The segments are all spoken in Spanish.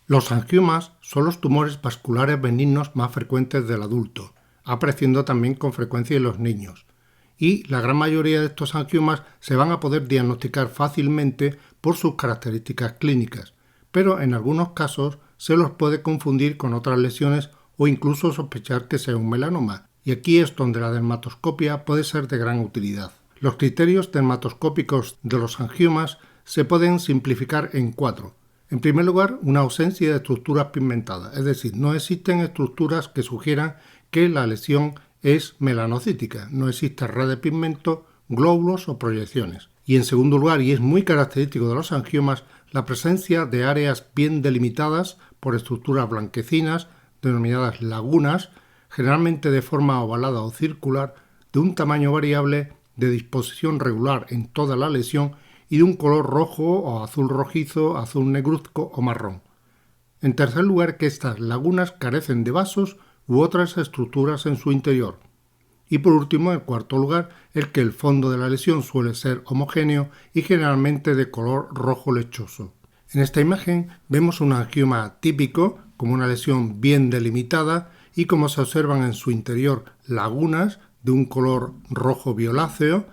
Los angiomas son los tumores vasculares benignos más frecuentes del adulto, apareciendo también con frecuencia en los niños. Y la gran mayoría de estos angiomas se van a poder diagnosticar fácilmente por sus características clínicas, pero en algunos casos se los puede confundir con otras lesiones o incluso sospechar que sea un melanoma, y aquí es donde la dermatoscopia puede ser de gran utilidad. Los criterios dermatoscópicos de los angiomas se pueden simplificar en 4. En primer lugar, una ausencia de estructuras pigmentadas, es decir, no existen estructuras que sugieran que la lesión es melanocítica, no existe red de pigmento, glóbulos o proyecciones. Y en segundo lugar, y es muy característico de los angiomas, la presencia de áreas bien delimitadas por estructuras blanquecinas, denominadas lagunas, generalmente de forma ovalada o circular, de un tamaño variable, de disposición regular en toda la lesión y de un color rojo o azul rojizo, azul negruzco o marrón. En tercer lugar, que estas lagunas carecen de vasos u otras estructuras en su interior. Y por último, en cuarto lugar, el que el fondo de la lesión suele ser homogéneo y generalmente de color rojo lechoso. En esta imagen vemos un angioma típico, como una lesión bien delimitada y como se observan en su interior lagunas de un color rojo violáceo,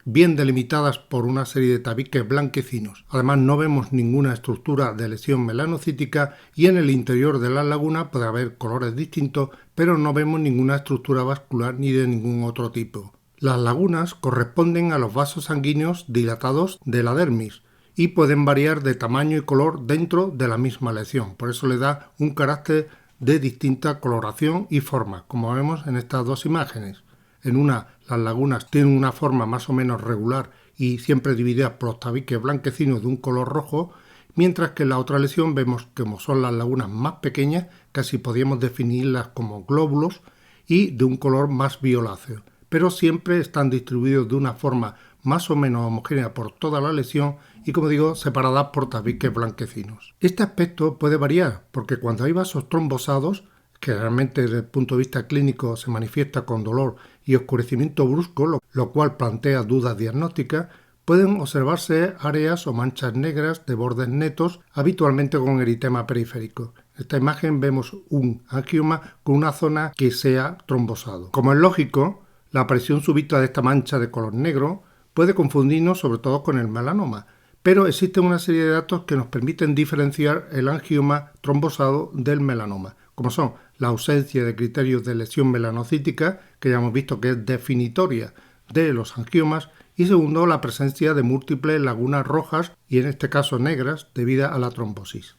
bien delimitadas por una serie de tabiques blanquecinos. Además, no vemos ninguna estructura de lesión melanocítica y en el interior de la laguna puede haber colores distintos, pero no vemos ninguna estructura vascular ni de ningún otro tipo. Las lagunas corresponden a los vasos sanguíneos dilatados de la dermis y pueden variar de tamaño y color dentro de la misma lesión. Por eso le da un carácter de distinta coloración y forma, como vemos en estas dos imágenes. En una, las lagunas tienen una forma más o menos regular y siempre divididas por los tabiques blanquecinos de un color rojo, mientras que en la otra lesión vemos que como son las lagunas más pequeñas, casi podríamos definirlas como glóbulos y de un color más violáceo, pero siempre están distribuidos de una forma más o menos homogénea por toda la lesión y, como digo, separadas por tabiques blanquecinos. Este aspecto puede variar porque cuando hay vasos trombosados, que realmente desde el punto de vista clínico se manifiesta con dolor y oscurecimiento brusco, lo cual plantea dudas diagnósticas, pueden observarse áreas o manchas negras de bordes netos, habitualmente con eritema periférico. En esta imagen vemos un angioma con una zona que sea trombosado. Como es lógico, la aparición súbita de esta mancha de color negro puede confundirnos sobre todo con el melanoma, pero existen una serie de datos que nos permiten diferenciar el angioma trombosado del melanoma, como son la ausencia de criterios de lesión melanocítica, que ya hemos visto que es definitoria de los angiomas, y segundo, la presencia de múltiples lagunas rojas y en este caso negras debido a la trombosis.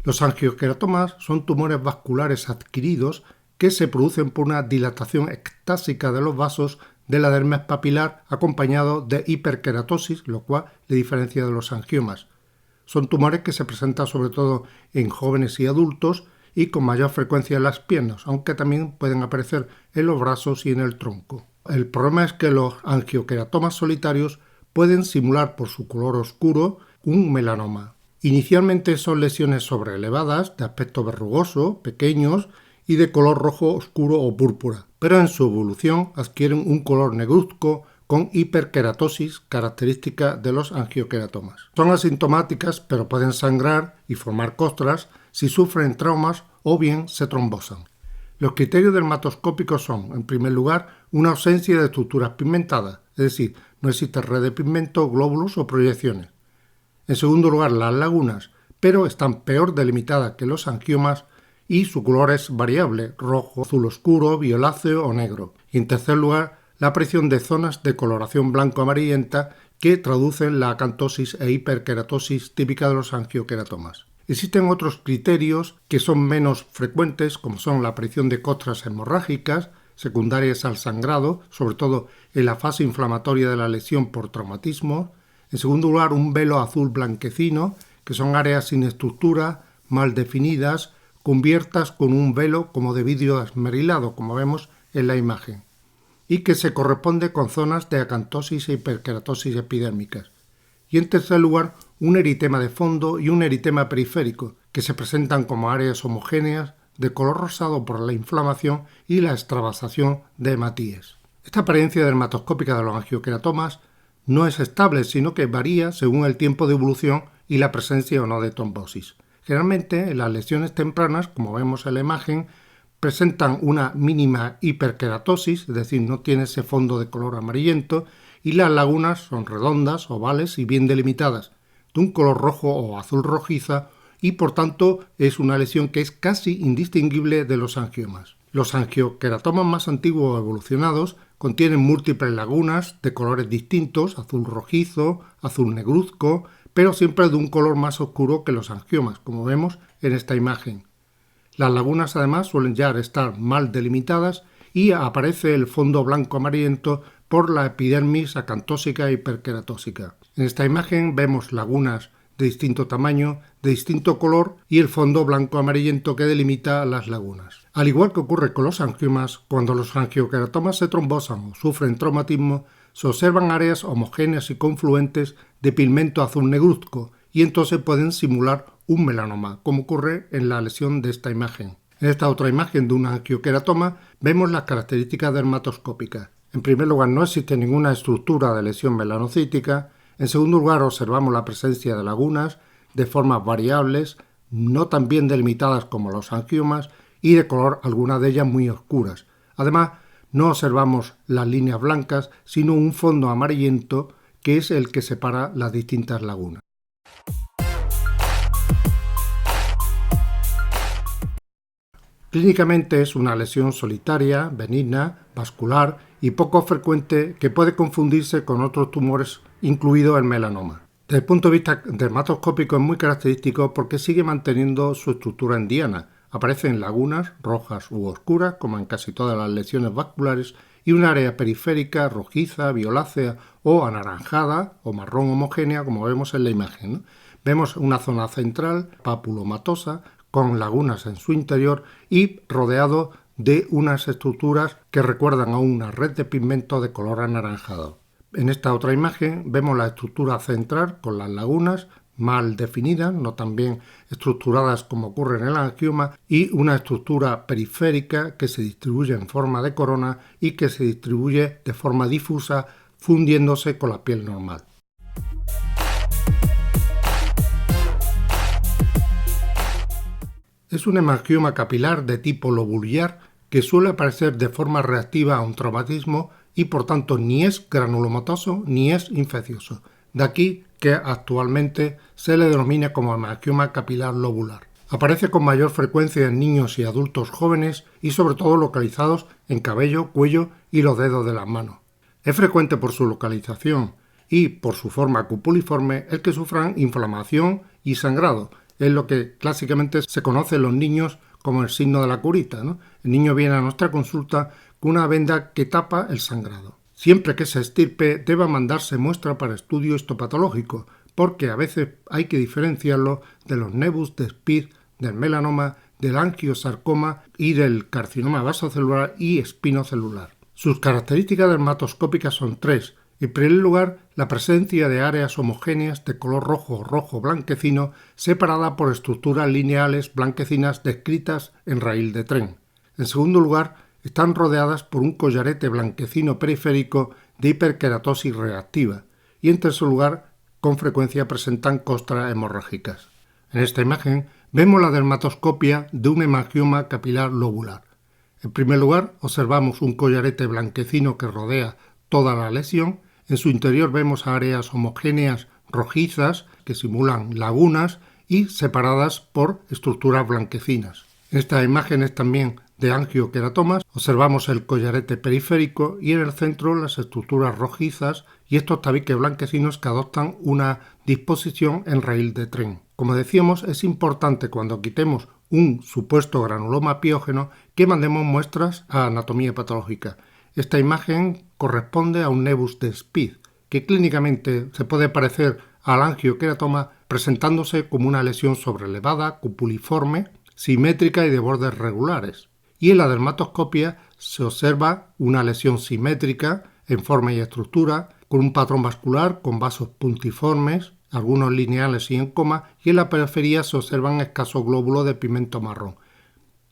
Los angioqueratomas son tumores vasculares adquiridos que se producen por una dilatación ectásica de los vasos de la dermis papilar acompañado de hiperkeratosis, lo cual le diferencia de los angiomas. Son tumores que se presentan sobre todo en jóvenes y adultos y con mayor frecuencia en las piernas, aunque también pueden aparecer en los brazos y en el tronco. El problema es que los angioqueratomas solitarios pueden simular por su color oscuro un melanoma. Inicialmente son lesiones sobreelevadas, de aspecto verrugoso, pequeños y de color rojo oscuro o púrpura, pero en su evolución adquieren un color negruzco con hiperkeratosis característica de los angioqueratomas. Son asintomáticas, pero pueden sangrar y formar costras si sufren traumas o bien se trombosan. Los criterios dermatoscópicos son, en primer lugar, una ausencia de estructuras pigmentadas, es decir, no existe red de pigmento, glóbulos o proyecciones. En segundo lugar, las lagunas, pero están peor delimitadas que los angiomas y su color es variable, rojo, azul oscuro, violáceo o negro. Y en tercer lugar, la aparición de zonas de coloración blanco-amarillenta que traducen la acantosis e hiperkeratosis típica de los angioqueratomas. Existen otros criterios que son menos frecuentes, como son la aparición de costras hemorrágicas, secundarias al sangrado, sobre todo en la fase inflamatoria de la lesión por traumatismo. En segundo lugar, un velo azul blanquecino, que son áreas sin estructura, mal definidas, cubiertas con un velo como de vidrio esmerilado, como vemos en la imagen, y que se corresponde con zonas de acantosis e hiperkeratosis epidérmicas. Y en tercer lugar, un eritema de fondo y un eritema periférico, que se presentan como áreas homogéneas de color rosado por la inflamación y la extravasación de hematíes. Esta apariencia dermatoscópica de los angioqueratomas no es estable, sino que varía según el tiempo de evolución y la presencia o no de trombosis. Generalmente, en las lesiones tempranas, como vemos en la imagen, presentan una mínima hiperkeratosis, es decir, no tiene ese fondo de color amarillento, y las lagunas son redondas, ovales y bien delimitadas, de un color rojo o azul rojiza, y por tanto es una lesión que es casi indistinguible de los angiomas. Los angiokeratomas más antiguos o evolucionados contienen múltiples lagunas de colores distintos, azul rojizo, azul negruzco, pero siempre de un color más oscuro que los angiomas, como vemos en esta imagen. Las lagunas además suelen ya estar mal delimitadas y aparece el fondo blanco amarillento por la epidermis acantósica e hiperkeratósica. En esta imagen vemos lagunas de distinto tamaño, de distinto color y el fondo blanco amarillento que delimita las lagunas. Al igual que ocurre con los angiomas, cuando los angiokeratomas se trombosan o sufren traumatismo, se observan áreas homogéneas y confluentes de pigmento azul negruzco y entonces pueden simular un melanoma, como ocurre en la lesión de esta imagen. En esta otra imagen de un angiokeratoma vemos las características dermatoscópicas. En primer lugar, no existe ninguna estructura de lesión melanocítica. En segundo lugar, observamos la presencia de lagunas de formas variables, no tan bien delimitadas como los angiomas, y de color algunas de ellas muy oscuras. Además, no observamos las líneas blancas, sino un fondo amarillento que es el que separa las distintas lagunas. Clínicamente es una lesión solitaria, benigna, vascular y poco frecuente que puede confundirse con otros tumores, incluido el melanoma. Desde el punto de vista dermatoscópico es muy característico porque sigue manteniendo su estructura en diana. Aparecen lagunas rojas u oscuras, como en casi todas las lesiones vasculares, y un área periférica rojiza, violácea o anaranjada o marrón homogénea, como vemos en la imagen, ¿no? Vemos una zona central papulomatosa con lagunas en su interior y rodeado de unas estructuras que recuerdan a una red de pigmento de color anaranjado. En esta otra imagen vemos la estructura central con las lagunas mal definidas, no tan bien estructuradas como ocurre en el angioma, y una estructura periférica que se distribuye en forma de corona y que se distribuye de forma difusa fundiéndose con la piel normal. Es un hemangioma capilar de tipo lobular que suele aparecer de forma reactiva a un traumatismo y por tanto ni es granulomatoso ni es infeccioso. De aquí que actualmente se le denomina como hemangioma capilar lobular. Aparece con mayor frecuencia en niños y adultos jóvenes y sobre todo localizados en cabello, cuello y los dedos de las manos. Es frecuente por su localización y por su forma cupuliforme el que sufran inflamación y sangrado. Es lo que clásicamente se conoce en los niños como el signo de la curita, ¿no? El niño viene a nuestra consulta con una venda que tapa el sangrado. Siempre que se extirpe debe mandarse muestra para estudio histopatológico, porque a veces hay que diferenciarlo de los nevus de Spitz, del melanoma, del angiosarcoma y del carcinoma vasocelular y espinocelular. Sus características dermatoscópicas son tres. En primer lugar, la presencia de áreas homogéneas de color rojo o rojo blanquecino separadas por estructuras lineales blanquecinas descritas en raíl de tren. En segundo lugar, están rodeadas por un collarete blanquecino periférico de hiperkeratosis reactiva. Y en tercer lugar, con frecuencia presentan costras hemorrágicas. En esta imagen vemos la dermatoscopia de un hemangioma capilar lobular. En primer lugar, observamos un collarete blanquecino que rodea toda la lesión. En su interior vemos áreas homogéneas rojizas que simulan lagunas y separadas por estructuras blanquecinas. En estas imágenes también de angiokeratomas observamos el collarete periférico y en el centro las estructuras rojizas y estos tabiques blanquecinos que adoptan una disposición en raíl de tren. Como decíamos, es importante cuando quitemos un supuesto granuloma piógeno que mandemos muestras a anatomía patológica. Esta imagen corresponde a un nevus de Spitz, que clínicamente se puede parecer al angiokeratoma presentándose como una lesión sobrelevada, cupuliforme, simétrica y de bordes regulares. Y en la dermatoscopia se observa una lesión simétrica en forma y estructura, con un patrón vascular con vasos puntiformes, algunos lineales y en coma, y en la periferia se observan escasos glóbulos de pigmento marrón.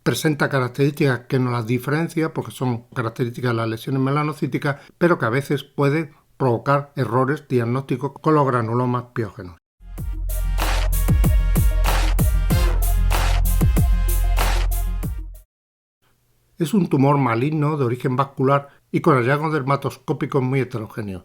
Presenta características que no las diferencia porque son características de las lesiones melanocíticas, pero que a veces puede provocar errores diagnósticos con los granulomas piógenos. Es un tumor maligno de origen vascular y con hallazgos dermatoscópicos muy heterogéneos.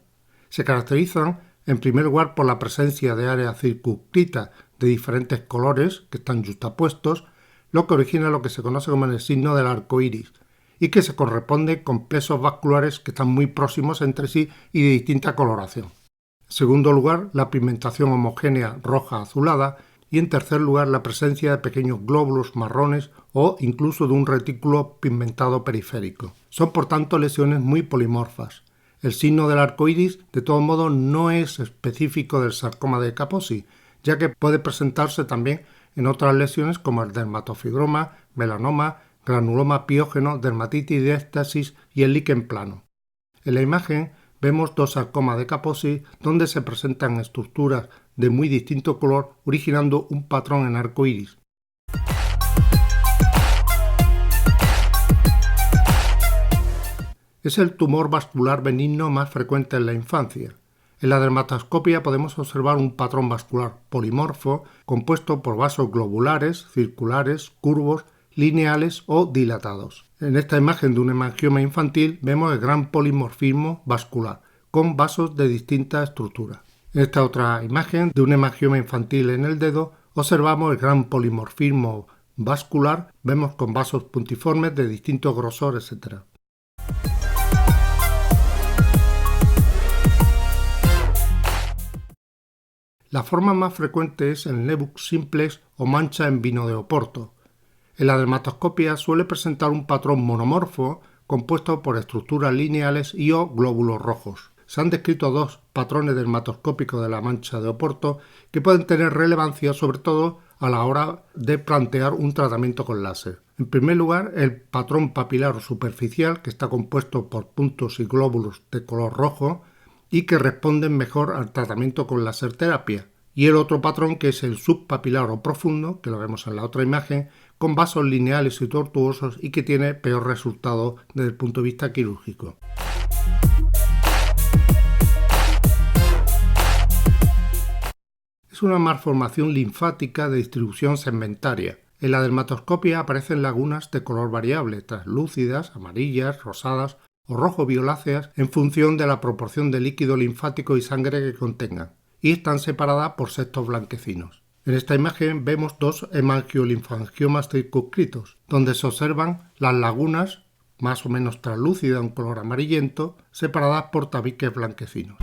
Se caracterizan en primer lugar por la presencia de áreas circunscritas de diferentes colores que están yuxtapuestos, lo que origina lo que se conoce como el signo del arco iris, y que se corresponde con plexos vasculares que están muy próximos entre sí y de distinta coloración. En segundo lugar, la pigmentación homogénea roja-azulada, y en tercer lugar la presencia de pequeños glóbulos marrones o incluso de un retículo pigmentado periférico. Son por tanto lesiones muy polimorfas. El signo del arco iris de todos modos no es específico del sarcoma de Kaposi, ya que puede presentarse también en otras lesiones como el dermatofibroma, melanoma, granuloma piógeno, dermatitis de éxtasis y el líquen plano. En la imagen vemos dos sarcomas de Kaposi donde se presentan estructuras de muy distinto color, originando un patrón en arco iris. Es el tumor vascular benigno más frecuente en la infancia. En la dermatoscopia podemos observar un patrón vascular polimorfo compuesto por vasos globulares, circulares, curvos, lineales o dilatados. En esta imagen de un hemangioma infantil vemos el gran polimorfismo vascular, con vasos de distinta estructura. En esta otra imagen de un hemangioma infantil en el dedo observamos el gran polimorfismo vascular, vemos con vasos puntiformes de distinto grosor, etc. La forma más frecuente es el nebus simplex o mancha en vino de Oporto. En la dermatoscopia suele presentar un patrón monomorfo compuesto por estructuras lineales y o glóbulos rojos. Se han descrito dos patrones dermatoscópicos de la mancha de Oporto que pueden tener relevancia sobre todo a la hora de plantear un tratamiento con láser. En primer lugar, el patrón papilar superficial, que está compuesto por puntos y glóbulos de color rojo y que responden mejor al tratamiento con láser terapia. Y el otro patrón, que es el subpapilar o profundo, que lo vemos en la otra imagen, con vasos lineales y tortuosos y que tiene peor resultado desde el punto de vista quirúrgico. Es una malformación linfática de distribución segmentaria. En la dermatoscopia aparecen lagunas de color variable, translúcidas, amarillas, rosadas o rojo-violáceas en función de la proporción de líquido linfático y sangre que contengan, y están separadas por septos blanquecinos. En esta imagen vemos dos hemangiolinfangiomas circunscritos, donde se observan las lagunas, más o menos translúcidas en color amarillento, separadas por tabiques blanquecinos.